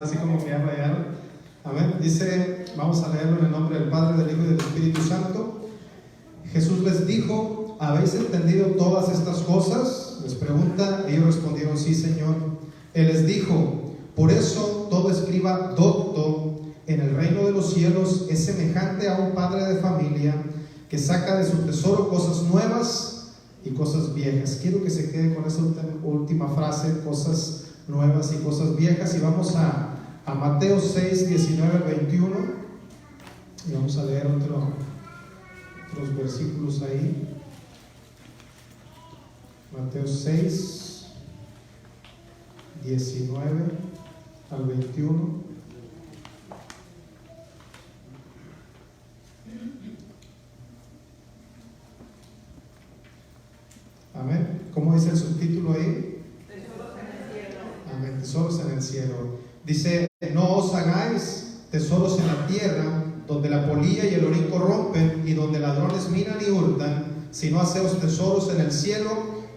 Así como que ya rayaron. Amén. Dice, vamos a leerlo en el nombre del Padre, del Hijo y del Espíritu Santo. Jesús les dijo: ¿habéis entendido todas estas cosas? Les pregunta. Ellos respondieron: sí, Señor. Él les dijo: por eso todo escriba docto en el reino de los cielos es semejante a un padre de familia que saca de su tesoro cosas nuevas y cosas viejas. Quiero que se quede con esa última frase, cosas nuevas y cosas viejas, y vamos a Mateo 6, 19 al 21, y vamos a leer otros versículos ahí. Mateo 6, 19 al 21. Amén. ¿Cómo dice el subtítulo ahí? Tesoros en el cielo. Amén. Tesoros en el cielo. Dice: no os hagáis tesoros en la tierra, donde la polilla y el orín corrompen, y donde ladrones minan y hurtan, sino haceos tesoros en el cielo,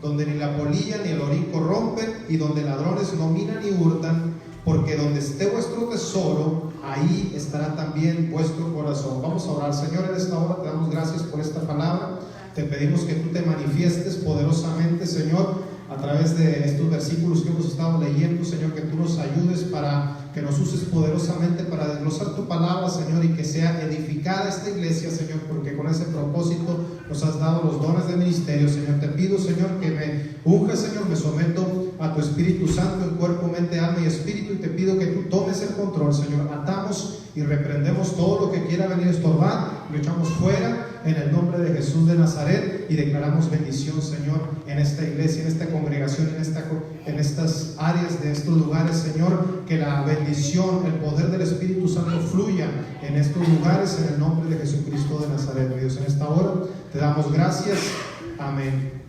donde ni la polilla ni el orín corrompen, y donde ladrones no minan ni hurtan, porque donde esté vuestro tesoro, ahí estará también vuestro corazón. Vamos a orar. Señor, en esta hora te damos gracias por esta palabra. Te pedimos que tú te manifiestes poderosamente, Señor, a través de estos versículos que hemos estado leyendo, Señor, que tú nos ayudes para que nos uses poderosamente para desglosar tu palabra, Señor, y que sea edificada esta iglesia, Señor, porque con ese propósito nos has dado los dones de ministerio, Señor. Te pido, Señor, que me unjas, Señor, me someto a tu Espíritu Santo en cuerpo, mente, alma y espíritu, y te pido que tú tomes el control, Señor. Atamos y reprendemos todo lo que quiera venir a estorbar, lo echamos fuera en el nombre de Jesús de Nazaret, y declaramos bendición, Señor, en esta iglesia, en esta congregación, en estas áreas de estos lugares, Señor. Que la bendición, el poder del Espíritu Santo fluya en estos lugares, en el nombre de Jesucristo de Nazaret. Dios, en esta hora te damos gracias. Amén.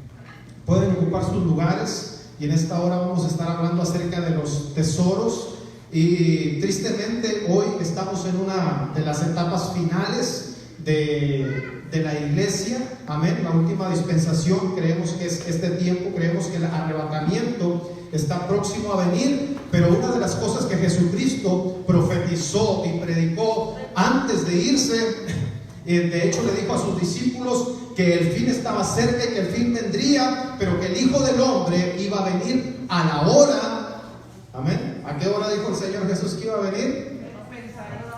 Pueden ocupar sus lugares, y en esta hora vamos a estar hablando acerca de los tesoros. Y tristemente hoy estamos en una de las etapas finales de la iglesia. Amén. La última dispensación, creemos que es este tiempo, creemos que el arrebatamiento está próximo a venir, pero una de las cosas que Jesucristo profetizó y predicó antes de irse, de hecho le dijo a sus discípulos que el fin estaba cerca y que el fin vendría, pero que el Hijo del Hombre iba a venir a la hora. Amén. ¿A qué hora dijo el Señor Jesús que iba a venir?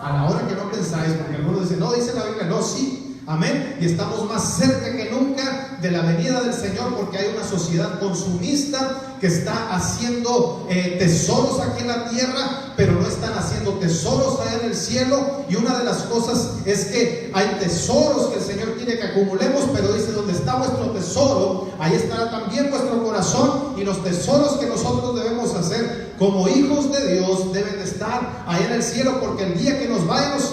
A la hora que no pensáis, porque algunos dicen, no, dice la Biblia, no, sí. Amén. Y estamos más cerca que nunca de la venida del Señor, porque hay una sociedad consumista que está haciendo tesoros aquí en la tierra, pero no están haciendo tesoros allá en el cielo. Y una de las cosas es que hay tesoros que el Señor quiere que acumulemos, pero dice: donde está vuestro tesoro, ahí estará también vuestro corazón. Y los tesoros que nosotros debemos hacer como hijos de Dios deben de estar allá en el cielo, porque el día que nos vayamos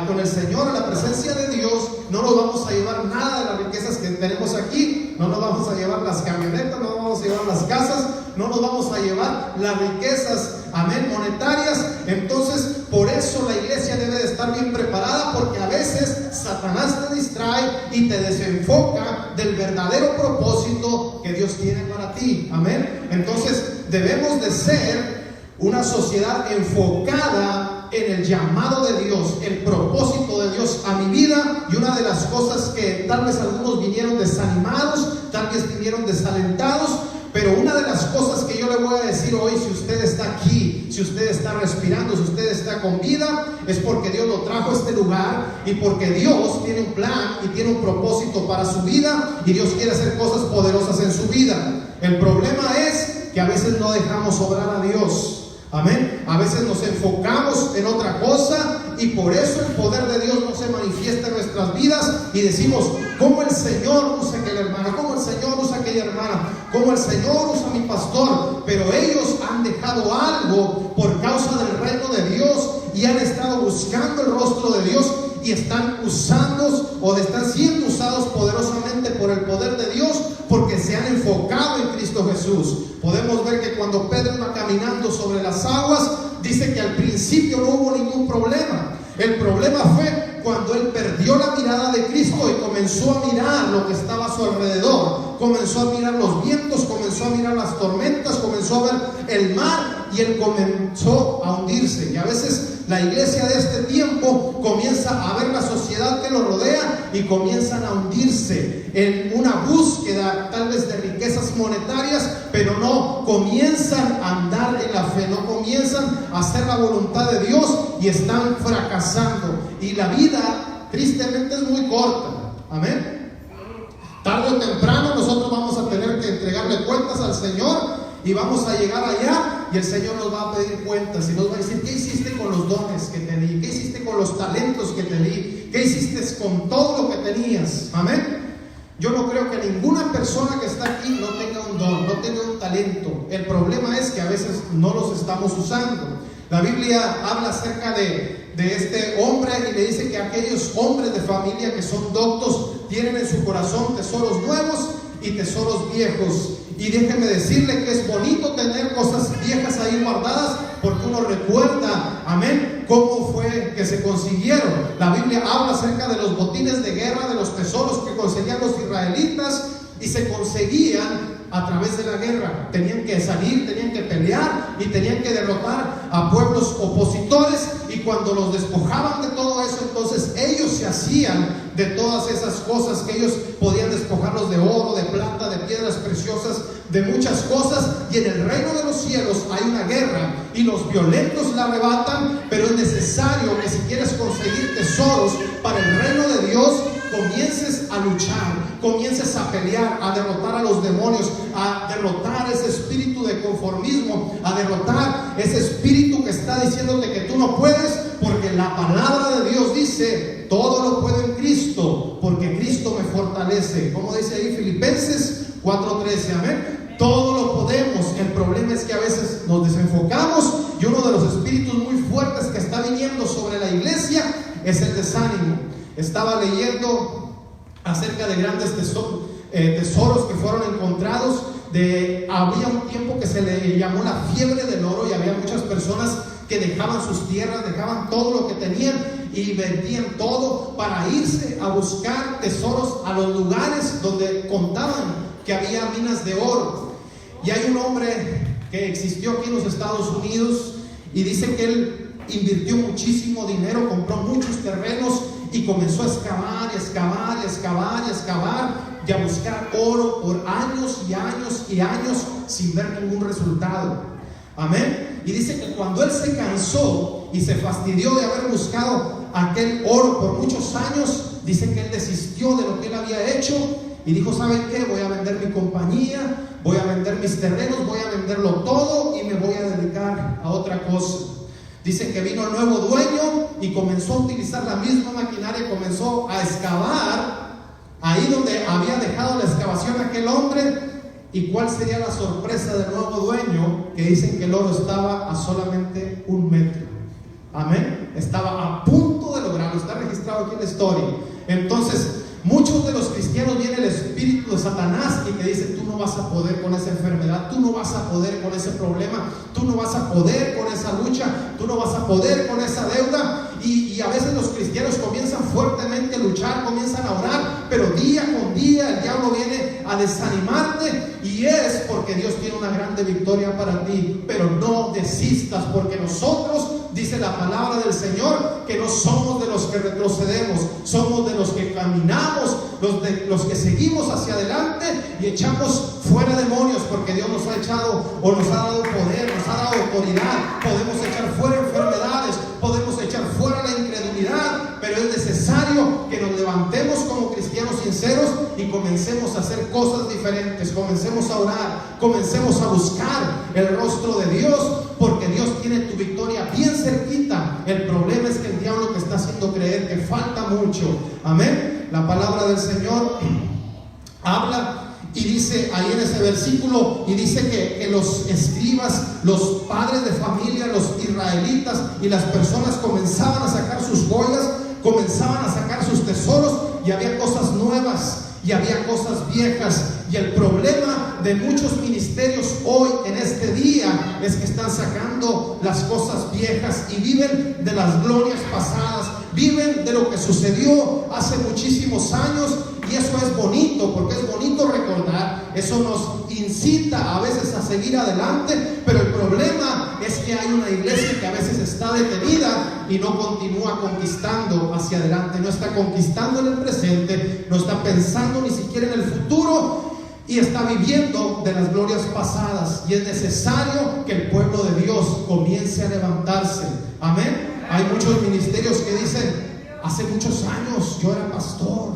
con el Señor a la presencia de Dios, no nos vamos a llevar nada de las riquezas que tenemos aquí, no nos vamos a llevar las camionetas, no nos vamos a llevar las casas, no nos vamos a llevar las riquezas, amén, monetarias. Entonces, por eso la iglesia debe de estar bien preparada, porque a veces Satanás te distrae y te desenfoca del verdadero propósito que Dios tiene para ti, amén. Entonces, debemos de ser una sociedad enfocada en el llamado de Dios, el propósito de Dios a mi vida. Y una de las cosas que tal vez algunos vinieron desanimados, tal vez vinieron desalentados, pero una de las cosas que yo le voy a decir hoy, si usted está aquí, si usted está respirando, si usted está con vida, es porque Dios lo trajo a este lugar, y porque Dios tiene un plan y tiene un propósito para su vida, y Dios quiere hacer cosas poderosas en su vida. El problema es que a veces no dejamos obrar a Dios. Amén. A veces nos enfocamos en otra cosa, y por eso el poder de Dios no se manifiesta en nuestras vidas, y decimos: ¿cómo el Señor usa aquella hermana? ¿Cómo el Señor usa aquella hermana? ¿Cómo el Señor usa a mi pastor? Pero ellos han dejado algo por causa del reino de Dios, y han estado buscando el rostro de Dios, y están usando o están siendo usados poderosamente por el poder de Dios, porque se han enfocado en Cristo Jesús. Podemos ver que cuando Pedro iba caminando sobre las aguas, dice que al principio no hubo ningún problema. El problema fue cuando él perdió la mirada de Cristo y comenzó a mirar lo que estaba a su alrededor, comenzó a mirar los vientos, comenzó a mirar las tormentas, comenzó a ver el mar, y él comenzó a hundirse. Y a veces la iglesia de este tiempo comienza a ver la sociedad que lo rodea y comienzan a hundirse en una búsqueda tal vez de riquezas monetarias, pero no comienzan a andar en la fe, no comienzan a hacer la voluntad de Dios y están fracasando. Y la vida tristemente es muy corta. Amén. Tarde o temprano nosotros vamos a tener que entregarle cuentas al Señor. Y vamos a llegar allá y el Señor nos va a pedir cuentas y nos va a decir: ¿qué hiciste con los dones que te di? ¿Qué hiciste con los talentos que te di? ¿Qué hiciste con todo lo que tenías? Amén. Yo no creo que ninguna persona que está aquí no tenga un don, no tenga un talento. El problema es que a veces no los estamos usando. La Biblia habla acerca de este hombre y le dice que aquellos hombres de familia que son doctos tienen en su corazón tesoros nuevos y tesoros viejos. Y déjeme decirle que es bonito tener cosas viejas ahí guardadas, porque uno recuerda, amén, cómo fue que se consiguieron. La Biblia habla acerca de los botines de guerra, de los tesoros que conseguían los israelitas, y se conseguían a través de la guerra. Tenían que salir, tenían que pelear y tenían que derrotar a pueblos opositores, y cuando los despojaban de todo eso, entonces ellos se hacían de todas esas cosas que ellos podían despojarlos de oro, de plata, de piedras preciosas, de muchas cosas. Y en el reino de los cielos hay una guerra y los violentos la arrebatan, pero es necesario que si quieres conseguir tesoros para el reino de Dios, comiences a luchar, comiences a pelear, a derrotar a los demonios, a derrotar ese espíritu de conformismo, a derrotar ese espíritu que está diciéndote que tú no puedes, porque la palabra de Dios dice: todo lo puedo en Cristo, porque Cristo me fortalece. Como dice ahí Filipenses 4:13, amén. Todo lo podemos. El problema es que a veces nos desenfocamos, y uno de los espíritus muy fuertes que está viniendo sobre la iglesia es el desánimo. Estaba leyendo acerca de grandes tesoros que fueron encontrados. Había un tiempo que se le llamó la fiebre del oro, y había muchas personas que dejaban sus tierras, dejaban todo lo que tenían y vendían todo para irse a buscar tesoros a los lugares donde contaban que había minas de oro. Y hay un hombre que existió aquí en los Estados Unidos, y dice que él invirtió muchísimo dinero, compró muchos terrenos y comenzó a excavar y excavar y excavar y excavar y a buscar oro por años y años y años sin ver ningún resultado. Amén. Y dice que cuando él se cansó y se fastidió de haber buscado aquel oro por muchos años, dice que él desistió de lo que él había hecho y dijo: ¿saben qué? Voy a vender mi compañía, voy a vender mis terrenos, voy a venderlo todo y me voy a dedicar a otra cosa. Dice que vino el nuevo dueño y comenzó a utilizar la misma maquinaria, comenzó a excavar ahí donde había dejado la excavación aquel hombre. ¿Y cuál sería la sorpresa del nuevo dueño? Que dicen que el oro estaba a solamente 1 metro. Amén. Estaba a punto de lograrlo. Está registrado aquí en la historia. Entonces, muchos de los cristianos, viene el espíritu de Satanás y te dice: tú no vas a poder con esa enfermedad, tú no vas a poder con ese problema, tú no vas a poder con esa lucha, tú no vas a poder con esa deuda. Y a veces los cristianos comienzan fuertemente a luchar, comienzan a orar, pero día con día el diablo viene a desanimarte, y es porque Dios tiene una grande victoria para ti. Pero no desistas, porque nosotros, dice la palabra del Señor, que no somos de los que retrocedemos, somos de los que caminamos, los que seguimos hacia adelante y echamos fuera demonios, porque Dios nos ha echado, o nos ha dado poder, nos ha dado autoridad. Podemos echar fuera enfermedades, podemos echar fuera la incredulidad, pero es necesario que nos levantemos como cristianos sinceros y comencemos a hacer cosas diferentes, comencemos a orar, comencemos a buscar el rostro de Dios, porque Dios tiene tu victoria bien cerquita. El problema es que el diablo te está haciendo creer que falta mucho. Amén. La palabra del Señor habla y dice ahí en ese versículo, y dice que los escribas, los padres de familia, los israelitas y las personas comenzaban a sacar sus joyas, comenzaban a sacar sus tesoros, y había cosas nuevas y había cosas viejas. Y el problema de muchos ministerios hoy en este día es que están sacando las cosas viejas y viven de las glorias pasadas, viven de lo que sucedió hace muchísimos años. Y eso es bonito, porque es bonito recordar. Eso nos incita a veces a seguir adelante. Pero el problema es que hay una iglesia que a veces está detenida y no continúa conquistando hacia adelante. No está conquistando en el presente, no está pensando ni siquiera en el futuro, y está viviendo de las glorias pasadas. Y es necesario que el pueblo de Dios comience a levantarse. Amén. Hay muchos ministerios que dicen: hace muchos años yo era pastor,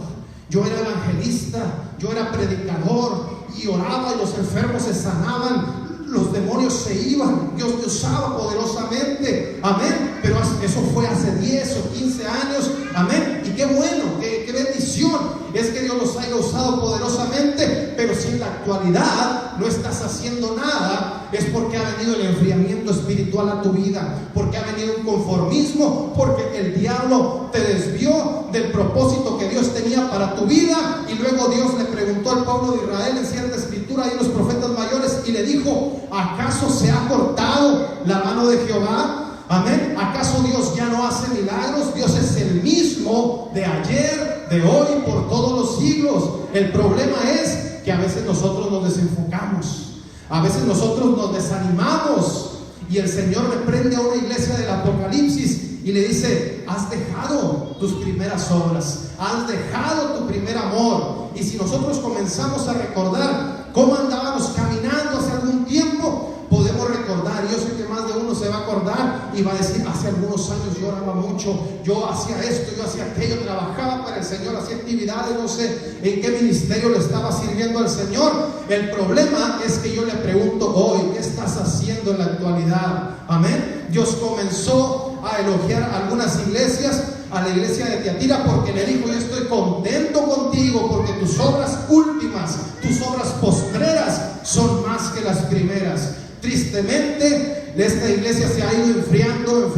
yo era evangelista, yo era predicador, y oraba y los enfermos se sanaban, los demonios se iban, Dios te usaba poderosamente. Amén. Pero eso fue hace 10 o 15 años. Amén. Y qué bueno, qué bendición es que Dios los haya usado poderosamente. Pero si en la actualidad no estás haciendo nada, es porque ha venido el enfriamiento espiritual a tu vida, porque ha venido un conformismo, porque el diablo te desvió del propósito que Dios tenía para tu vida. Y luego Dios le preguntó al pueblo de Israel en cierta escritura, ahí los profetas mayores, y le dijo: ¿acaso se ha cortado la mano de Jehová? Amén. ¿Acaso Dios ya no hace milagros? Dios es el mismo de ayer, de hoy, por todos los siglos. El problema es que a veces nosotros nos desenfocamos, a veces nosotros nos desanimamos, y el Señor reprende a una iglesia del Apocalipsis y le dice: has dejado tus primeras obras, has dejado tu primer amor. Y si nosotros comenzamos a recordar cómo andábamos caminando hace algún tiempo, podemos recordar. Yo sé que más de uno se va a acordar y va a decir: hace algunos años yo oraba mucho, yo hacía esto, yo hacía aquello, trabajaba para el Señor, hacía actividades, no sé en qué ministerio le estaba sirviendo al Señor. El problema es que yo le pregunto hoy: ¿qué estás haciendo en la actualidad? Amén. Dios comenzó a elogiar a algunas iglesias, a la iglesia de Tiatira, porque le dijo: yo estoy contento contigo, porque tus obras últimas, tus obras postreras son más que las primeras. Tristemente, esta iglesia se ha ido enfriando,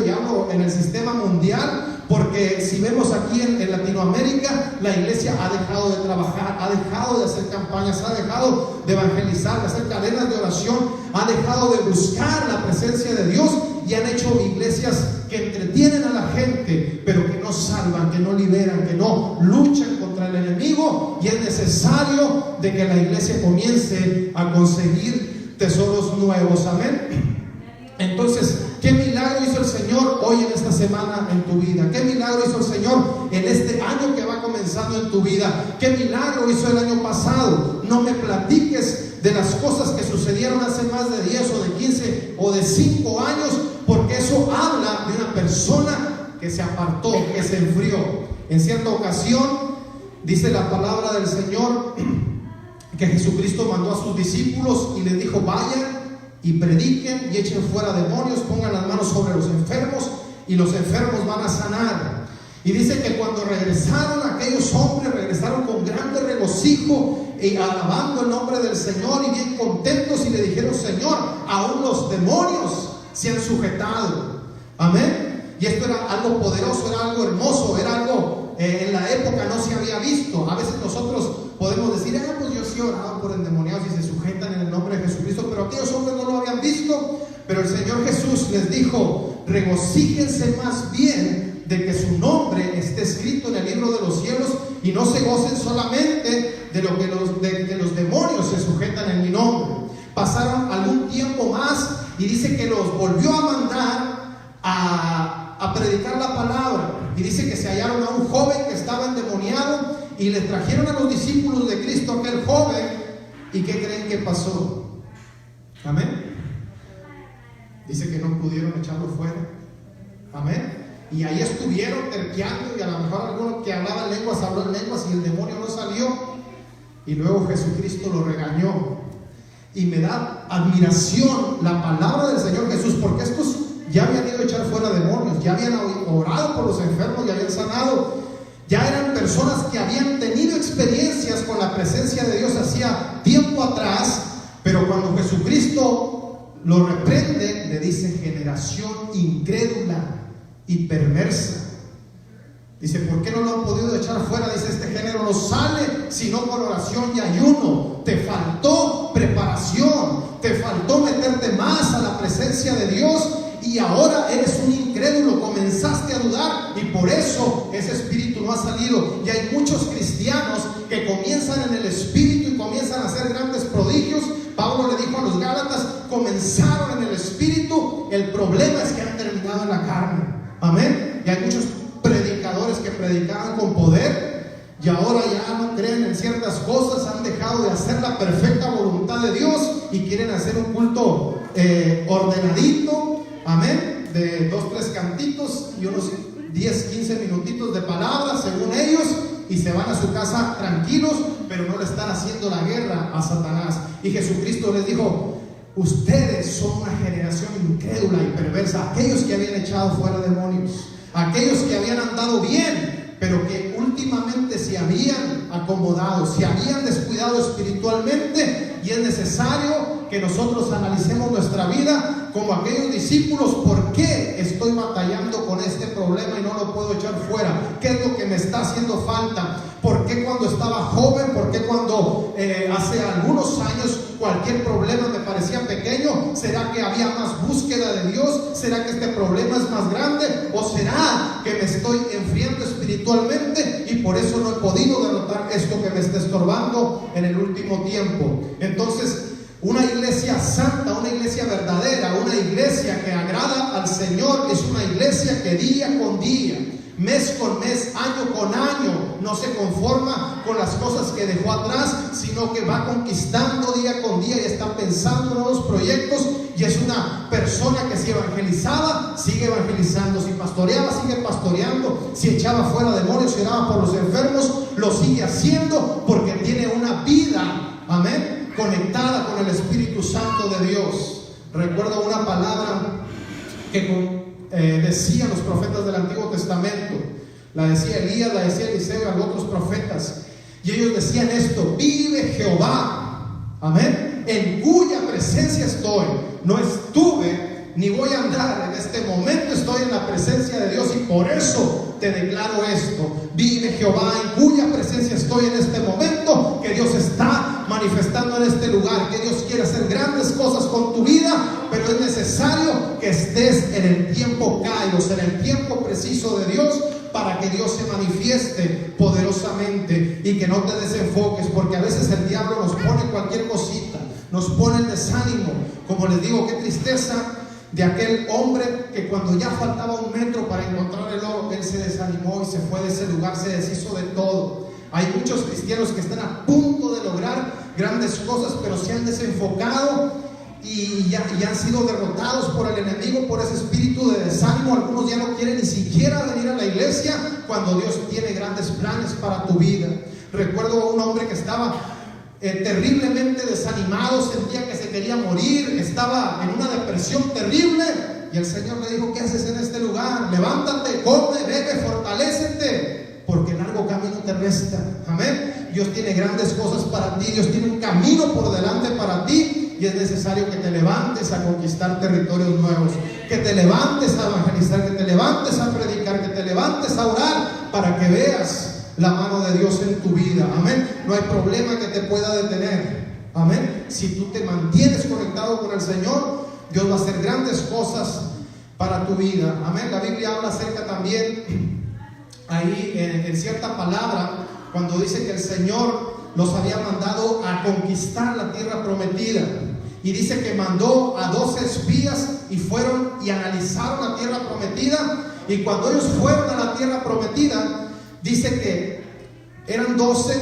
y hablo en el sistema mundial, porque si vemos aquí en Latinoamérica, la iglesia ha dejado de trabajar, ha dejado de hacer campañas, ha dejado de evangelizar, de hacer cadenas de oración, ha dejado de buscar la presencia de Dios, y han hecho iglesias que entretienen a la gente, pero que no salvan, que no liberan, que no luchan contra el enemigo. Y es necesario de que la iglesia comience a conseguir tesoros nuevos. Amén. Entonces, ¿qué milagro hizo el Señor hoy en esta semana en tu vida? ¿Qué milagro hizo el Señor en este año que va comenzando en tu vida? ¿Qué milagro hizo el año pasado? No me platiques de las cosas que sucedieron hace más de 10 o de 15 o de 5 años, porque eso habla de una persona que se apartó, que se enfrió. En cierta ocasión, dice la palabra del Señor, que Jesucristo mandó a sus discípulos y les dijo: vayan y prediquen y echen fuera demonios, pongan las manos sobre los enfermos y los enfermos van a sanar. Y dice que cuando regresaron, aquellos hombres regresaron con grande regocijo y alabando el nombre del Señor y bien contentos, y le dijeron: Señor, aún los demonios se han sujetado. Amén. Y esto era algo poderoso, era algo hermoso, era algo en la época no se había visto. A veces nosotros podemos decir: pues yo sí he orado por endemoniados y se sujetan en el nombre de Jesucristo, pero aquellos hombres no lo habían visto. Pero el Señor Jesús les dijo: regocíjense más bien de que su nombre esté escrito en el libro de los cielos, y no se gocen solamente de lo que los demonios se sujetan en mi nombre. Pasaron algún tiempo más y dice que los volvió a mandar a predicar la palabra, y dice que se hallaron a un joven que estaba endemoniado y le trajeron a los discípulos de Cristo a aquel joven. ¿Y qué creen que pasó? Amén. Dice que no pudieron echarlo fuera. Amén. Y ahí estuvieron terqueando, y a lo mejor alguno que hablaba en lenguas habló en lenguas y el demonio no salió, y luego Jesucristo lo regañó. Y me da admiración la palabra del Señor Jesús, porque estos ya habían ido a echar fuera demonios, ya habían orado por los enfermos, ya habían sanado, ya eran personas que habían tenido experiencias con la presencia de Dios hacía tiempo atrás. Pero cuando Jesucristo lo reprende, le dice: generación incrédula y perversa. Dice: ¿por qué no lo han podido echar fuera? Dice: este género no sale sino con oración y ayuno. Te faltó preparación, te faltó meterte más a la presencia de Dios, y ahora eres un incrédulo. Comenzaste a dudar, y por eso ese espíritu no ha salido. Y hay muchos cristianos que comienzan en el espíritu y comienzan a hacer grandes prodigios. Pablo le dijo a los Gálatas: comenzaron en el espíritu, el problema es que han terminado en la carne. Amén. Y hay muchos predicadores que predicaban con poder y ahora ya no creen en ciertas cosas, han dejado de hacer la perfecta voluntad de Dios y quieren hacer un culto ordenadito, amén, de 2-3 cantitos y unos 10-15 minutitos de palabras según ellos, y se van a su casa tranquilos, pero no le están haciendo la guerra a Satanás. Y Jesucristo les dijo: ustedes son una generación incrédula y perversa. Aquellos que habían echado fuera demonios, aquellos que habían andado bien, pero que últimamente se habían acomodado, se habían descuidado espiritualmente. Y es necesario que nosotros analicemos nuestra vida como aquellos discípulos. ¿Por qué estoy batallando con este problema y no lo puedo echar fuera? ¿Qué es lo que me está haciendo falta? ¿Por qué cuando estaba joven? ¿Por qué cuando hace algunos años cualquier problema me parecía pequeño? ¿Será que había más búsqueda de Dios? ¿Será que este problema es más grande? ¿O será que me estoy enfriando espiritualmente y por eso no he podido derrotar esto que me está estorbando en el último tiempo? Entonces, una iglesia santa, una iglesia verdadera, una iglesia que agrada al Señor, es una iglesia que día con día, mes con mes, año con año, no se conforma con las cosas que dejó atrás, sino que va conquistando día con día y está pensando en nuevos proyectos. Y es una persona que si evangelizaba, sigue evangelizando, si pastoreaba, sigue pastoreando, si echaba fuera demonios y oraba por los enfermos, lo sigue haciendo, porque tiene una vida, amén, conectada con el Espíritu Santo de Dios. Recuerdo una palabra que decían los profetas del Antiguo Testamento, la decía Elías, la decía Eliseo y algunos otros profetas, y ellos decían esto: vive Jehová, amén, en cuya presencia estoy. No estuve ni voy a andar, en este momento estoy en la presencia de Dios, y por eso te declaro esto: vive Jehová, en cuya presencia estoy en este momento, que Dios está manifestando en este lugar, que Dios quiere hacer grandes cosas con tu vida, pero es necesario que estés en el tiempo kairos, en el tiempo preciso de Dios, para que Dios se manifieste poderosamente y que no te desenfoques, porque a veces el diablo nos pone cualquier cosita, nos pone el desánimo. Como les digo, qué tristeza de aquel hombre que cuando ya faltaba 1 metro para encontrar el oro, él se desanimó y se fue de ese lugar, se deshizo de todo. Hay muchos cristianos que están a punto de lograr grandes cosas, pero se han desenfocado y ya han sido derrotados por el enemigo, por ese espíritu de desánimo. Algunos ya no quieren ni siquiera venir a la iglesia cuando Dios tiene grandes planes para tu vida. Recuerdo a un hombre que estaba terriblemente desanimado, sentía que se quería morir, estaba en una depresión terrible, y el Señor le dijo: ¿qué haces en este lugar? Levántate, come, bebe, fortalécete, porque largo camino te resta. Amén. Dios tiene grandes cosas para ti, Dios tiene un camino por delante para ti, y es necesario que te levantes a conquistar territorios nuevos, que te levantes a evangelizar, que te levantes a predicar, que te levantes a orar, para que veas la mano de Dios en tu vida. Amén. No hay problema que te pueda detener. Amén. Si tú te mantienes conectado con el Señor, Dios va a hacer grandes cosas para tu vida. Amén. La Biblia habla acerca también ahí en cierta palabra, cuando dice que el Señor los había mandado a conquistar la tierra prometida, y dice que mandó a 12 espías y fueron y analizaron la tierra prometida. Y cuando ellos fueron a la tierra prometida, dice que eran 12,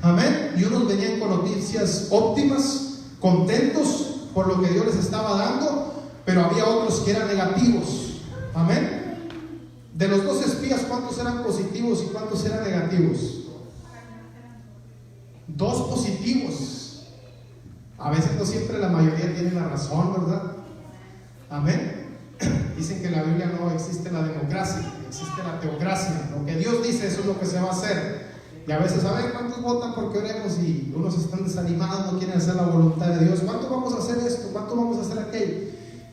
amén, y unos venían con noticias óptimas, contentos por lo que Dios les estaba dando, pero había otros que eran negativos. Amén. De los 12 espías, ¿cuántos eran positivos y cuántos eran negativos? 2 positivos. A veces no siempre la mayoría tiene la razón, ¿verdad? Amén. Dicen que en la Biblia no existe la democracia, existe la teocracia. Lo que Dios dice, eso es lo que se va a hacer. Y a veces, a ver, ¿cuántos votan porque oremos? Y unos están desanimados, no quieren hacer la voluntad de Dios. ¿Cuánto vamos a hacer esto? ¿Cuánto vamos a hacer aquello?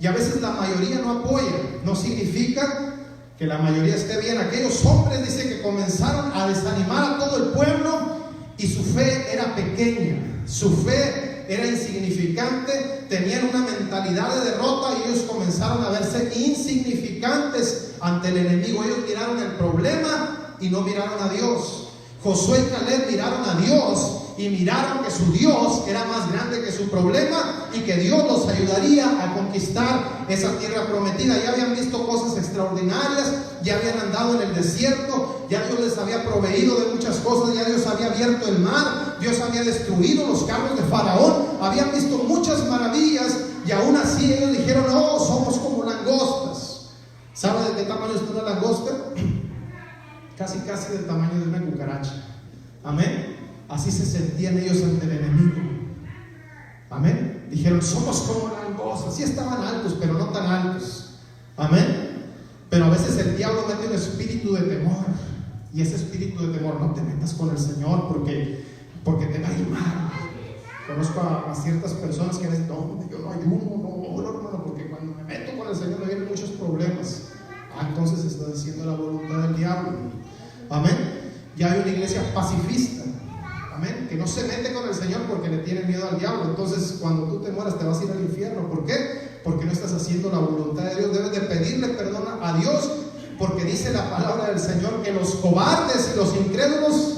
Y a veces la mayoría no apoya. No significa que la mayoría esté bien. Aquellos hombres, dice, que comenzaron a desanimar a todo el pueblo, y su fe era pequeña, su fe era insignificante, tenían una mentalidad de derrota, y ellos comenzaron a verse insignificantes ante el enemigo. Ellos miraron el problema y no miraron a Dios. Josué y Caleb miraron a Dios y miraron que su Dios era más grande que su problema y que Dios los ayudaría a conquistar esa tierra prometida. Ya habían visto cosas extraordinarias, ya habían andado en el desierto, ya Dios les había proveído de muchas cosas, ya Dios había abierto el mar, Dios había destruido los carros de Faraón, habían visto muchas maravillas y aún así ellos dijeron: no, somos como langostas. ¿Sabe de qué tamaño es una langosta? Casi del tamaño de una cucaracha. Amén. Así se sentían ellos ante el enemigo. Amén. Dijeron: somos como langostas. Sí estaban altos, pero no tan altos. Amén. Pero a veces el diablo mete un espíritu de temor. Y ese espíritu de temor: no te metas con el Señor porque te va a ir mal. Conozco a ciertas personas que dicen: no, yo no ayuno, no, hermano, porque cuando me meto con el Señor me vienen muchos problemas. Entonces estás haciendo la voluntad del diablo. Amén. Ya hay una iglesia pacifista, amén, que no se mete con el Señor porque le tiene miedo al diablo. Entonces cuando tú te mueras te vas a ir al infierno. ¿Por qué? Porque no estás haciendo la voluntad de Dios. Debes de pedirle perdón a Dios, porque dice la palabra del Señor que los cobardes y los incrédulos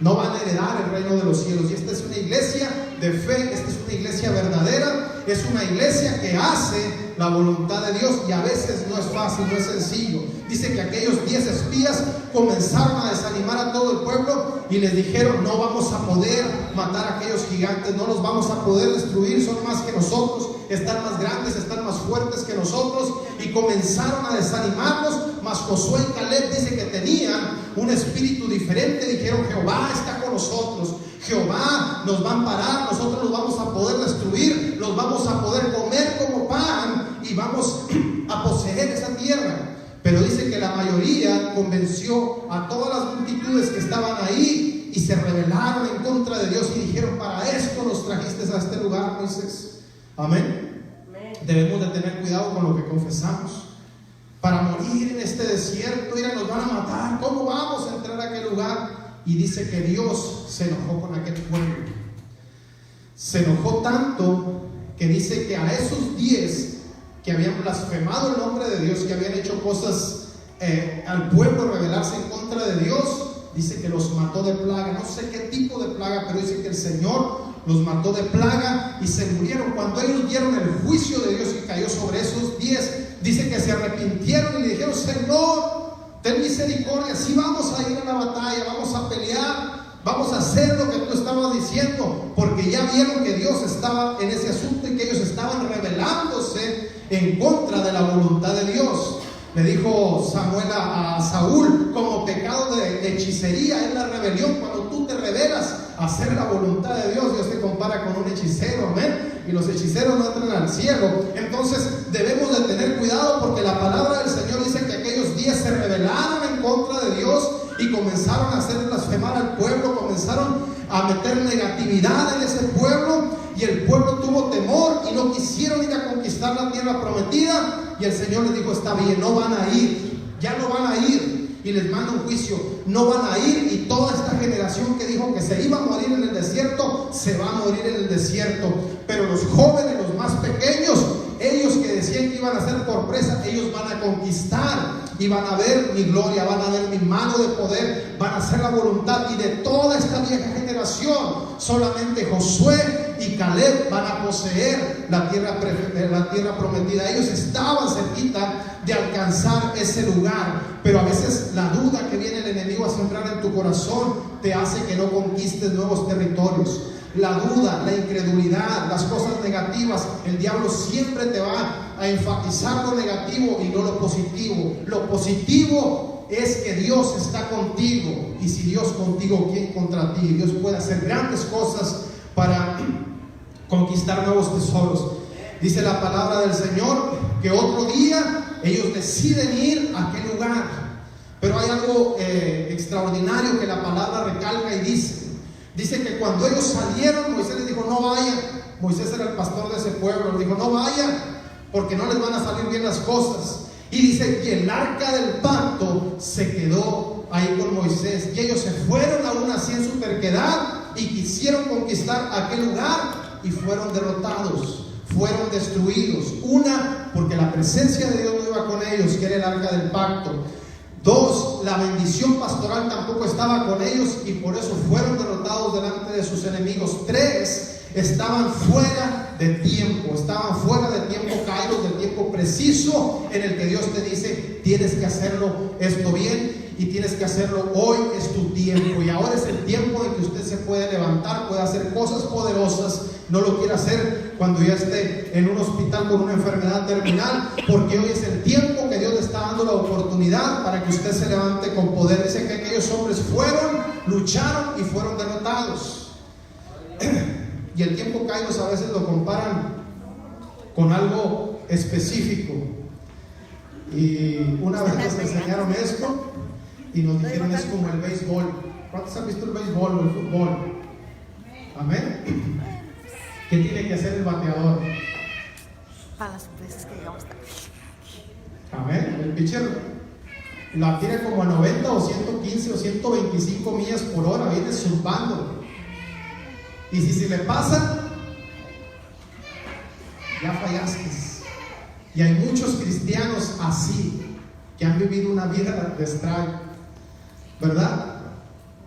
no van a heredar el reino de los cielos. Y esta es una iglesia de fe, esta es una iglesia verdadera, es una iglesia que hace la voluntad de Dios, y a veces no es fácil, no es sencillo. Dice que aquellos 10 espías comenzaron a desanimar a todo el pueblo y les dijeron: no vamos a poder matar a aquellos gigantes, no los vamos a poder destruir, son más que nosotros, están más grandes, están más fuertes que nosotros. Y comenzaron a desanimarlos. Mas Josué y Caleb dice que tenían un espíritu diferente. Dijeron: Jehová está con nosotros, Jehová nos va a amparar, nosotros los vamos a poder destruir, los vamos a poder comer como pan y vamos a poseer esa tierra. Pero dice que la mayoría convenció a todas las multitudes que estaban ahí y se rebelaron en contra de Dios y dijeron: para esto nos trajiste a este lugar, Moisés. Amén. Debemos de tener cuidado con lo que confesamos. Para morir en este desierto, mira, nos van a matar, ¿cómo vamos a entrar a aquel lugar? Y dice que Dios se enojó con aquel pueblo. Se enojó tanto que dice que a esos 10 que habían blasfemado el nombre de Dios, que habían hecho cosas al pueblo, rebelarse en contra de Dios, dice que los mató de plaga. No sé qué tipo de plaga, pero dice que el Señor los mató de plaga y se murieron. Cuando ellos vieron el juicio de Dios que cayó sobre esos 10, dice que se arrepintieron y le dijeron: Señor, ten misericordia, si vamos a ir a la batalla, vamos a pelear, vamos a hacer lo que tú estabas diciendo, porque ya vieron que Dios estaba en ese asunto y que ellos estaban rebelándose en contra de la voluntad de Dios. Le dijo Samuel a Saúl: como pecado de hechicería es la rebelión. Cuando tú te rebelas a hacer la voluntad de Dios, Dios te compara con un hechicero, amén. Y los hechiceros no entran al cielo. Entonces debemos de tener cuidado, porque la palabra del Señor dice que aquellos 10 se rebelaron en contra de Dios y comenzaron a hacer blasfemar al pueblo, comenzaron a meter negatividad en ese pueblo, y el pueblo tuvo temor y no quisieron ir a conquistar la tierra prometida. Y el Señor les dijo: está bien, no van a ir, ya no van a ir, y les manda un juicio: no van a ir. Y toda esta generación que dijo que se iba a morir en el desierto, se va a morir en el desierto. Pero los jóvenes, los más pequeños, ellos que decían que iban a ser por presa, ellos van a conquistar y van a ver mi gloria, van a ver mi mano de poder, van a hacer la voluntad. Y de toda esta vieja generación, solamente Josué y Caleb van a poseer la tierra prometida. Ellos estaban cerquita de alcanzar ese lugar, pero a veces la duda que viene el enemigo a sembrar en tu corazón te hace que no conquistes nuevos territorios. La duda, la incredulidad, las cosas negativas, el diablo siempre te va a enfatizar lo negativo y no lo positivo. Lo positivo es que Dios está contigo, y si Dios contigo, ¿quién contra ti? Dios puede hacer grandes cosas para conquistar nuevos tesoros. Dice la palabra del Señor que otro día ellos deciden ir a aquel lugar, pero hay algo extraordinario que la palabra recalca y dice que cuando ellos salieron, Moisés les dijo: no vayan. Moisés era el pastor de ese pueblo, les dijo: no vayan, porque no les van a salir bien las cosas. Y dice que el arca del pacto se quedó ahí con Moisés, y ellos se fueron aún así en su terquedad y quisieron conquistar aquel lugar y fueron derrotados, fueron destruidos. Una, porque la presencia de Dios no iba con ellos, que era el arca del pacto. 2, la bendición pastoral tampoco estaba con ellos y por eso fueron derrotados delante de sus enemigos. 3, estaban fuera de tiempo, caídos del tiempo preciso en el que Dios te dice: tienes que hacerlo esto bien y tienes que hacerlo hoy, es tu tiempo. Y ahora es el tiempo en que usted se puede levantar, puede hacer cosas poderosas. No lo quiere hacer cuando ya esté en un hospital con una enfermedad terminal, porque hoy es el tiempo que Dios le está dando la oportunidad para que usted se levante con poder. Dice que aquellos hombres fueron, lucharon y fueron derrotados. Y el tiempo kairos a veces lo comparan con algo específico. Y una vez nos enseñaron esto y nos dijeron: es como el béisbol. ¿Cuántos han visto el béisbol o el fútbol? Amén. ¿Qué tiene que hacer el bateador? Para las veces que llegamos tarde. Amén. El pitcher la tira como a 90 o 115 o 125 millas por hora, viene zumbando. Y si se le pasa, ya fallaste. Y hay muchos cristianos así, que han vivido una vida de strike, ¿verdad?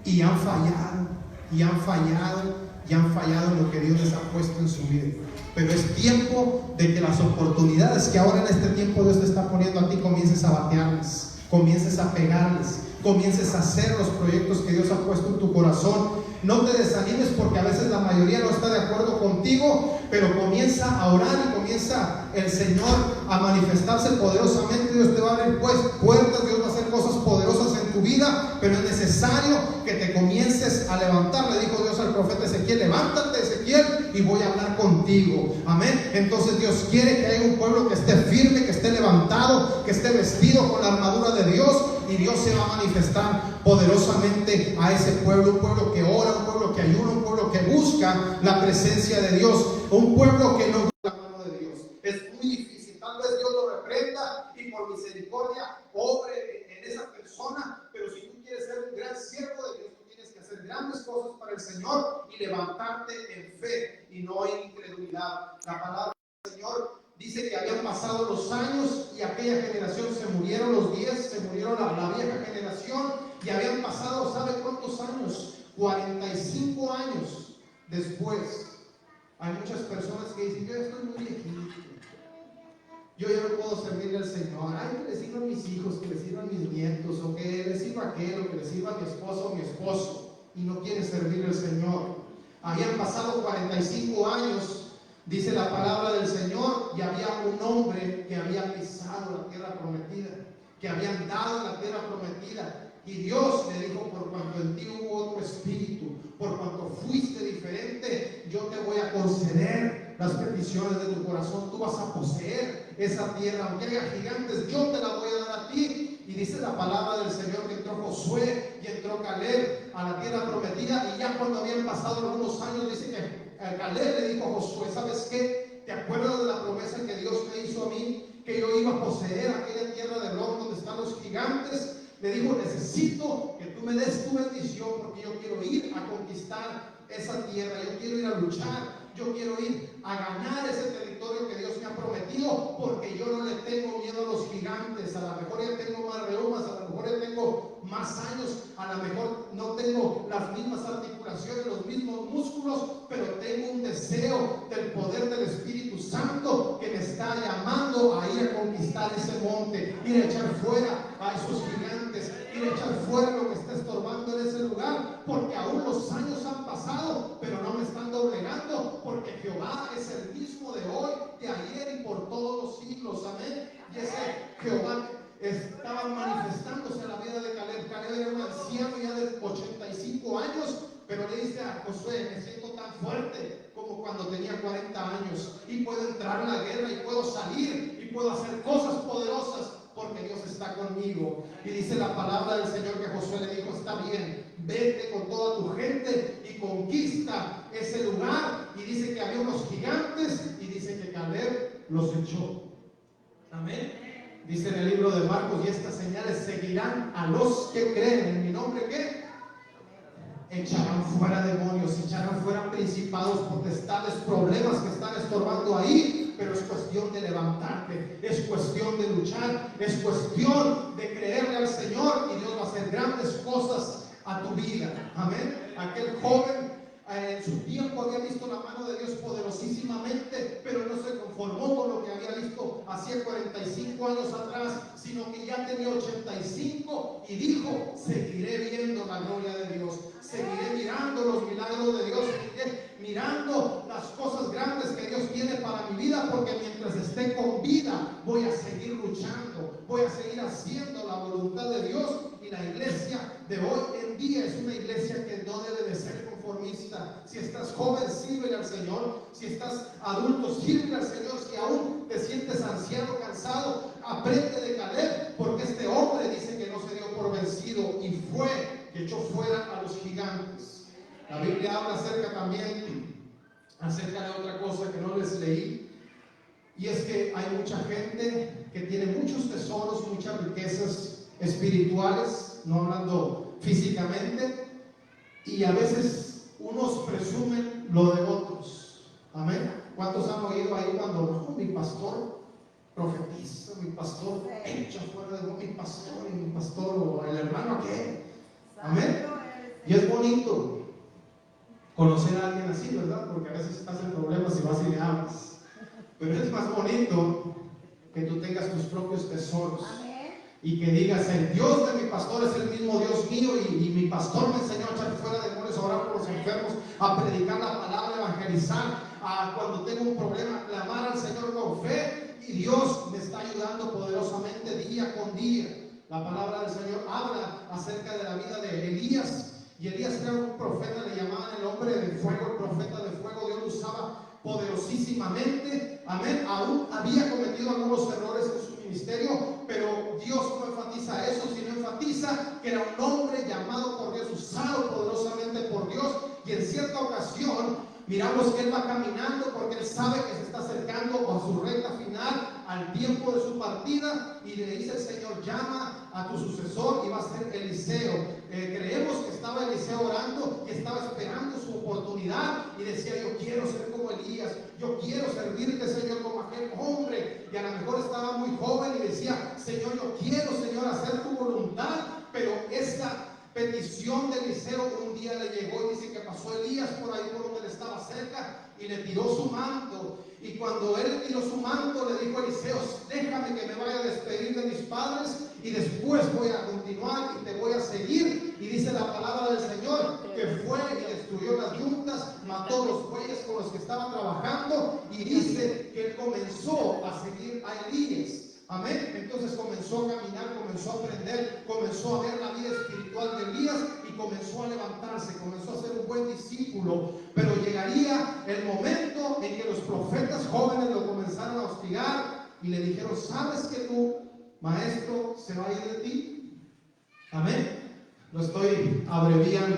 Y han fallado, y han fallado, y han fallado en lo que Dios les ha puesto en su vida. Pero es tiempo de que las oportunidades que ahora en este tiempo Dios te está poniendo a ti, comiences a batearlas, comiences a pegarles, comiences a hacer los proyectos que Dios ha puesto en tu corazón. No te desanimes, porque a veces la mayoría no está de acuerdo contigo, pero comienza a orar y comienza el Señor a manifestarse poderosamente. Dios te va a abrir puertas, Dios va a hacer cosas poderosas en tu vida, pero es necesario que te comiences a levantar. Le dijo Dios al profeta Ezequiel: levántate, Ezequiel, y voy a hablar contigo. Amén. Entonces Dios quiere que haya un pueblo que esté firme, que esté levantado, que esté vestido con la armadura de Dios, y Dios se va a manifestar poderosamente a ese pueblo. Un pueblo que ora, un pueblo que ayuna, un pueblo que busca la presencia de Dios, un pueblo que no busca la mano de Dios. Es muy difícil. Tal vez Dios lo reprenda y por misericordia obre en esa persona, pero si tú quieres ser un gran siervo de Dios, tú tienes que hacer grandes cosas para el Señor y levantarte en fe y no en incredulidad. La palabra del Señor dice que habían pasado los años y aquella generación se murieron los 10, se murieron la vieja generación, y habían pasado, ¿sabe cuántos años? 45 años después. Hay muchas personas que dicen: yo ya estoy muy viejito, yo ya no puedo servirle al Señor. Ay, que le sirvan mis hijos, que le sirvan mis nietos, o que le sirva aquel, o que le sirva mi esposo o mi esposo, y no quiere servirle al Señor. Habían pasado 45 años, dice la palabra del Señor, y había un hombre que había pisado la tierra prometida, que había andado en la tierra prometida. Y Dios le dijo: por cuanto en ti hubo otro espíritu, por cuanto fuiste diferente, yo te voy a conceder las peticiones de tu corazón. Tú vas a poseer esa tierra, aunque haya gigantes, yo te la voy a dar a ti. Y dice la palabra del Señor que entró Josué y entró Caleb a la tierra prometida, y ya cuando habían pasado algunos años, dice que Caleb le dijo a Josué: ¿sabes qué? ¿Te acuerdas de la promesa que Dios me hizo a mí, que yo iba a poseer aquella tierra de Hebrón donde están los gigantes? Le dijo: necesito que tú me des tu bendición, porque yo quiero ir a conquistar esa tierra, yo quiero ir a luchar, yo quiero ir a ganar ese territorio que Dios me ha prometido, porque yo no le tengo miedo a los gigantes. A lo mejor ya tengo más reumas, a lo mejor ya tengo más años, a lo mejor no tengo las mismas articulaciones, los mismos músculos, pero tengo un deseo del poder del Espíritu Santo que me está llamando a ir a conquistar ese monte, ir a echar fuera a esos gigantes, ir a echar fuera lo que está estorbando en ese lugar, porque aún los años han pasado, pero no me están doblegando, porque Jehová es el mismo de hoy, de ayer y por todos los siglos. Amén. Y ese Jehová estaba manifestándose en la vida de Caleb. Caleb era un anciano ya de 85 años, pero le dice a Josué: me siento tan fuerte como cuando tenía 40 años, y puedo entrar en la guerra, y puedo salir, y puedo hacer cosas poderosas, porque Dios está conmigo. Y dice la palabra del Señor que Josué le dijo: está bien, vete con toda tu gente y conquista ese lugar. Y dice que había unos gigantes, y dice que Caleb los echó. Amén. Dice en el libro de Marcos: y estas señales seguirán a los que creen en mi nombre. ¿Qué? Echarán fuera demonios, echarán fuera principados, potestades, problemas que están estorbando ahí, pero es cuestión de levantarte, es cuestión de luchar, es cuestión de creerle al Señor y Dios va a hacer grandes cosas a tu vida. Amén. Aquel joven en su tiempo había visto la mano de Dios poderosísimamente, pero no se conformó con lo que había visto hacía 45 años atrás, sino que ya tenía 85 y dijo: seguiré viendo la gloria de Dios, seguiré mirando los milagros de Dios, seguiré mirando las cosas grandes que Dios tiene para mi vida, porque mientras esté con vida voy a seguir luchando, voy a seguir haciendo la voluntad de Dios. Y la iglesia de hoy en día es una iglesia que no debe de ser conformista. Si estás joven, sírvele al Señor. Si estás adulto, sírvele al Señor. Si aún te sientes anciano, cansado, aprende de Caleb, porque este hombre dice que no se dio por vencido y fue que echó fuera a los gigantes. La Biblia habla acerca de otra cosa que no les leí, y es que hay mucha gente que tiene muchos tesoros, muchas riquezas espirituales, no hablando físicamente, y a veces unos presumen lo de otros. Amén. ¿Cuántos han oído ahí cuando no, mi pastor profetiza, mi pastor echa fuera de mi pastor, y mi pastor o el hermano aquel? Amén. Y es bonito conocer a alguien así, ¿verdad? Porque a veces estás en problemas y vas y le hablas, pero es más bonito que tú tengas tus propios tesoros. Amén. Y que digas: el Dios de mi pastor es el mismo Dios mío, y mi pastor me enseñó a echar fuera demonios, a orar por los enfermos, a predicar la palabra, a evangelizar, a cuando tengo un problema, clamar al Señor con fe, y Dios me está ayudando poderosamente día con día. La palabra del Señor habla acerca de la vida de Elías, y Elías era un profeta, le llamaban el hombre de fuego, el profeta de fuego. Dios lo usaba poderosísimamente. Amén. Aún había cometido algunos errores en su ministerio, pero Dios no enfatiza eso, sino enfatiza que era un hombre llamado por Dios, usado poderosamente por Dios. Y en cierta ocasión miramos que él va caminando, porque él sabe que se está acercando a su recta final, al tiempo de su partida, y le dice el Señor: llama a tu sucesor, y va a ser Eliseo. Creemos que estaba Eliseo orando y estaba esperando su oportunidad, y decía: yo quiero ser como Elías, yo quiero servirte, Señor, como aquel hombre. Y a lo mejor estaba muy joven y decía: Señor, yo quiero, Señor, hacer tu voluntad. Pero esta petición de Eliseo un día le llegó, y dice que pasó Elías por ahí, por donde él estaba cerca, y le tiró su manto. Y cuando él tiró su manto, le dijo a Eliseo: déjame que me vaya a despedir de mis padres, y después voy a continuar y te voy a seguir. Y dice la palabra del Señor que fue y destruyó las yuntas, mató los bueyes con los que estaba trabajando, y dice que él comenzó a seguir a Elías. Amén. Entonces comenzó a caminar, comenzó a aprender, comenzó a ver la vida espiritual de Elías, y comenzó a levantarse, comenzó a ser un buen discípulo. Pero llegaría el momento en que los profetas jóvenes lo comenzaron a hostigar y le dijeron: ¿sabes que tu maestro se va a ir de ti? Amén. Lo estoy abreviando,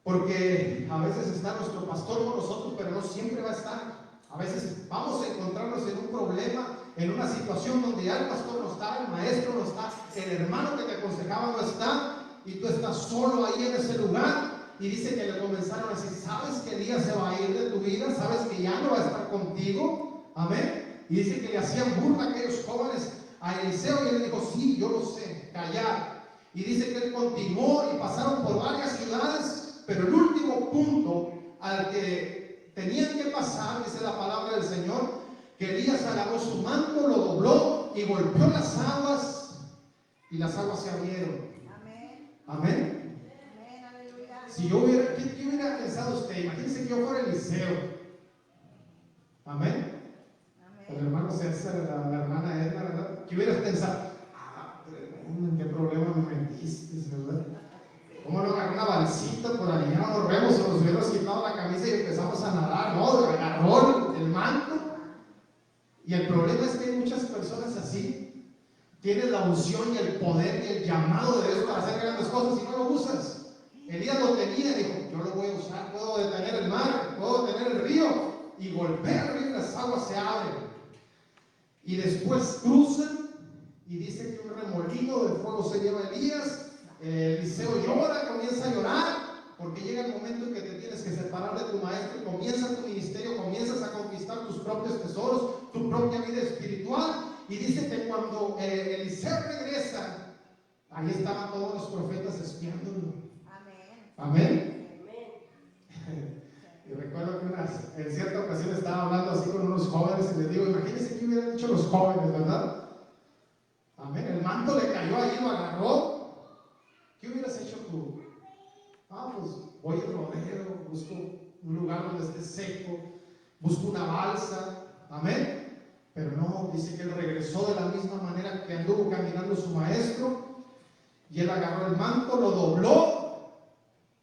porque a veces está nuestro pastor con nosotros, pero no siempre va a estar. A veces vamos a encontrarnos en un problema, en una situación donde ya el pastor no está, el maestro no está, el hermano que te aconsejaba no está, y tú estás solo ahí en ese lugar. Y dice que le comenzaron a decir: ¿sabes que Elías se va a ir de tu vida? ¿Sabes que ya no va a estar contigo? Amén. Y dice que le hacían burla a aquellos jóvenes a Eliseo, y él dijo: sí, yo lo sé, callar. Y dice que él continuó, y pasaron por varias ciudades, pero el último punto al que tenían que pasar, dice la palabra del Señor, que Elías agarró su manto, lo dobló y golpeó las aguas, y las aguas se abrieron. Amén. Amén. Amén. Aleluya. Si yo hubiera, ¿qué hubiera pensado usted? Imagínense que yo fuera Eliseo. Amén. Amén. El hermano César, la hermana Edna, ¿verdad? ¿Qué hubieras pensado? ¿En qué problema me metiste, verdad? ¿Cómo no agarró una balsita por allá? Nos vemos, o nos hubiéramos quitado la camisa y empezamos a nadar. No, agarró el manto. Y el problema es que hay muchas personas así. Tienes la unción y el poder y el llamado de Dios para hacer grandes cosas, y no lo usas. Elías lo tenía y dijo: yo lo voy a usar, puedo detener el mar, puedo detener el río, y golpea el río y las aguas se abren. Y después cruzan, y dice que un remolino de fuego se lleva a Elías. Eliseo llora, comienza a llorar, porque llega el momento en que te tienes que separar de tu maestro y comienza tu ministerio, comienzas a conquistar tus propios tesoros, tu propia vida espiritual. Y dice que cuando Eliseo regresa, ahí estaban todos los profetas espiándolo. Amén. Amén. Y recuerdo que en cierta ocasión estaba hablando así con unos jóvenes y les digo, imagínense qué hubieran dicho los jóvenes, ¿verdad? Amén. El manto le cayó ahí, lo agarró. ¿Qué hubieras hecho tú? Pues voy al rodeo, busco un lugar donde esté seco, busco una balsa. Amén. Pero no, dice que él regresó de la misma manera que anduvo caminando su maestro. Y él agarró el manto, lo dobló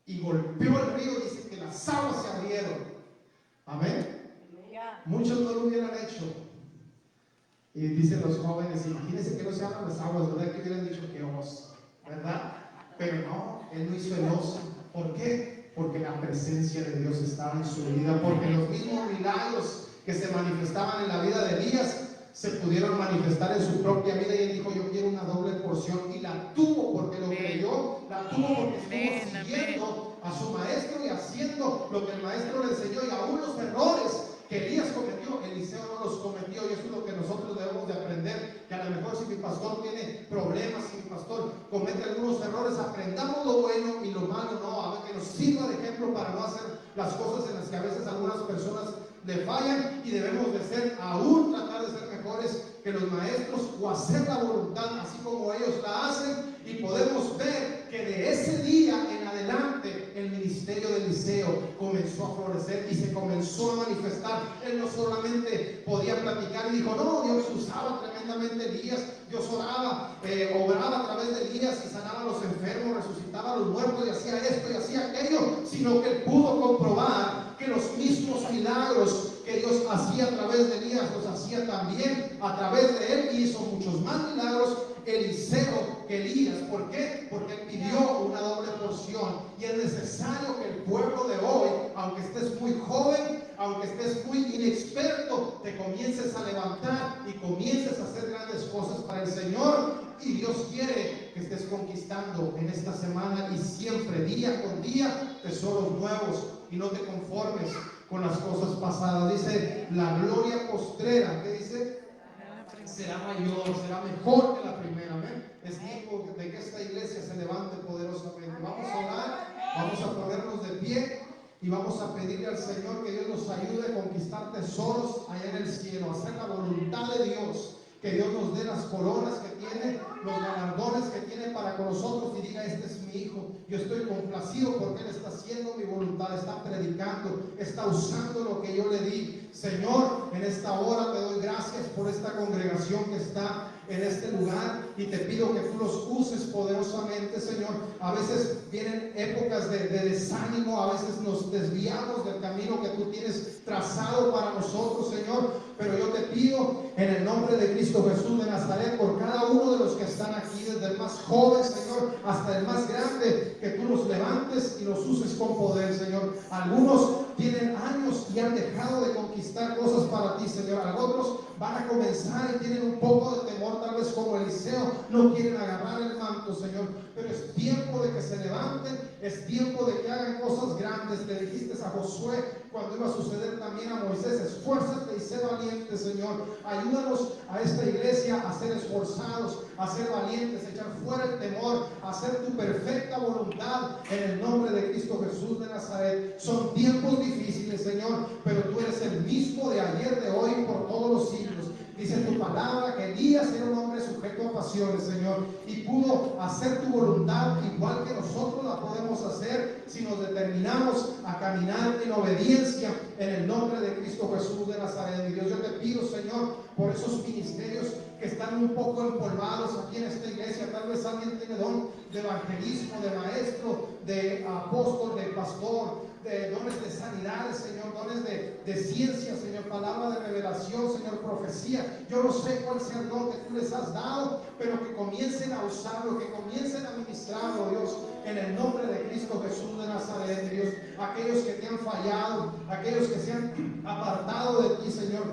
y golpeó el río. Dice que las aguas se abrieron. Amén. Muchos no lo hubieran hecho. Y dicen los jóvenes, imagínense que no se abran las aguas, ¿verdad? Que hubieran dicho que oso, ¿verdad? Pero no, él no hizo el oso. ¿Por qué? Porque la presencia de Dios estaba en su vida, porque los mismos milagros que se manifestaban en la vida de Elías se pudieron manifestar en su propia vida. Y él dijo, yo quiero una doble porción, y la tuvo porque lo creyó, la tuvo porque estuvo siguiendo a su maestro y haciendo lo que el maestro le enseñó. Y aún los errores que Elías cometió, Eliseo no los cometió. Y eso es lo que nosotros debemos de aprender, que a lo mejor si mi pastor tiene problemas, si mi pastor comete algunos errores, aprendamos lo bueno y lo malo no, a ver, que nos sirva de ejemplo para no hacer las cosas en las que a veces algunas personas le fallan. Y debemos de ser, aún tratar de ser mejores que los maestros, o hacer la voluntad así como ellos la hacen. Y podemos ver que de ese día en adelante el ministerio de Eliseo comenzó a florecer y se comenzó a manifestar. Él no solamente podía platicar y dijo, no, Dios usaba tremendamente Elías, Dios oraba, obraba a través de Elías y sanaba a los enfermos, resucitaba a los muertos y hacía esto y hacía aquello, sino que él pudo comprobar que los mismos milagros que Dios hacía a través de Elías los hacía también a través de él, y hizo muchos más milagros Eliseo que Elías. ¿Por qué? Porque él pidió una doble porción. Y es necesario que el pueblo de hoy, aunque estés muy joven, aunque estés muy inexperto, te comiences a levantar y comiences a hacer grandes cosas para el Señor. Y Dios quiere que estés conquistando en esta semana y siempre, día con día, tesoros nuevos, y no te conformes con las cosas pasadas. Dice, la gloria postrera, ¿qué dice? Será mayor, será mejor que la primera. Amén. Es tiempo de que esta iglesia se levante poderosamente. Vamos a orar, vamos a ponernos de pie y vamos a pedirle al Señor que Dios nos ayude a conquistar tesoros allá en el cielo, a hacer la voluntad de Dios. Que Dios nos dé las coronas que tiene, los galardones que tiene para con nosotros, y diga, este es mi hijo, yo estoy complacido porque él está haciendo mi voluntad, está predicando, está usando lo que yo le di. Señor, en esta hora te doy gracias por esta congregación que está en este lugar, y te pido que tú los uses poderosamente, Señor. A veces vienen épocas de desánimo, a veces nos desviamos del camino que tú tienes trazado para nosotros, Señor, pero yo te pido en el nombre de Cristo Jesús de Nazaret, por cada uno de los que están aquí, desde el más joven, Señor, hasta el más grande, que tú los levantes y los uses con poder, Señor. Algunos tienen años y han dejado de conquistar cosas para ti, Señor. Otros van a comenzar y tienen un poco de temor, tal vez como Eliseo, no quieren agarrar el manto, Señor. Pero es tiempo de que se levanten, es tiempo de que hagan cosas grandes. Le dijiste a Josué cuando iba a suceder también a Moisés, esfuérzate y sé valiente, Señor. Ayúdanos a esta iglesia a ser esforzados, a ser valientes, a echar fuera el temor, a hacer tu perfecta voluntad en el nombre de Cristo Jesús de Nazaret. Son tiempos difíciles, Señor, pero tú eres el mismo de ayer, de hoy y por todos los siglos. Dice tu palabra que Elías era un hombre sujeto a pasiones, Señor, y pudo hacer tu voluntad igual que nosotros la podemos hacer si nos determinamos a caminar en obediencia en el nombre de Cristo Jesús de Nazaret. Mi Dios, yo te pido, Señor, por esos ministerios que están un poco empolvados aquí en esta iglesia. Tal vez alguien tiene don de evangelismo, de maestro, de apóstol, de pastor, de dones de sanidades, Señor, dones de ciencia, Señor, palabra de revelación, Señor, profecía. Yo no sé cuál sea el don que tú les has dado, pero que comiencen a usarlo, que comiencen a ministrarlo, Dios, en el nombre de Cristo Jesús de Nazaret, Dios. Aquellos que te han fallado, aquellos que se han apartado de ti, Señor,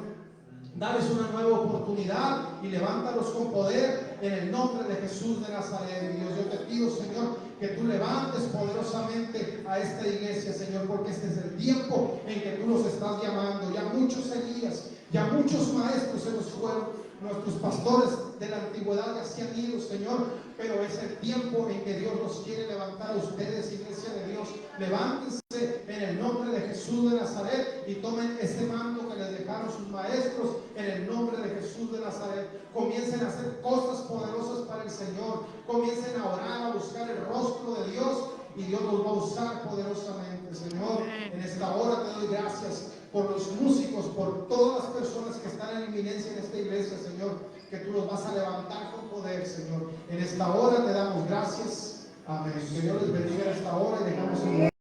dales una nueva oportunidad y levántalos con poder. en el nombre de Jesús de Nazaret. Dios, yo te pido, Señor, que tú levantes poderosamente a esta iglesia, Señor, porque este es el tiempo en que tú los estás llamando. Ya muchos Elías, ya muchos maestros se nos fueron. Nuestros pastores de la antigüedad ya se han ido, Señor, pero es el tiempo en que Dios los quiere levantar a ustedes, iglesia de Dios. Levántense en el nombre de Jesús de Nazaret y tomen este mando que les dejaron sus maestros en el nombre de Jesús de Nazaret. Comiencen a hacer cosas poderosas para el Señor. Comiencen a orar, a buscar el rostro de Dios, y Dios los va a usar poderosamente. Señor, en esta hora te doy gracias por los músicos, por todas las personas que están en inminencia en esta iglesia, Señor, que tú los vas a levantar con poder, Señor. En esta hora te damos gracias. Amén. Que Dios les bendiga en esta hora y dejamos en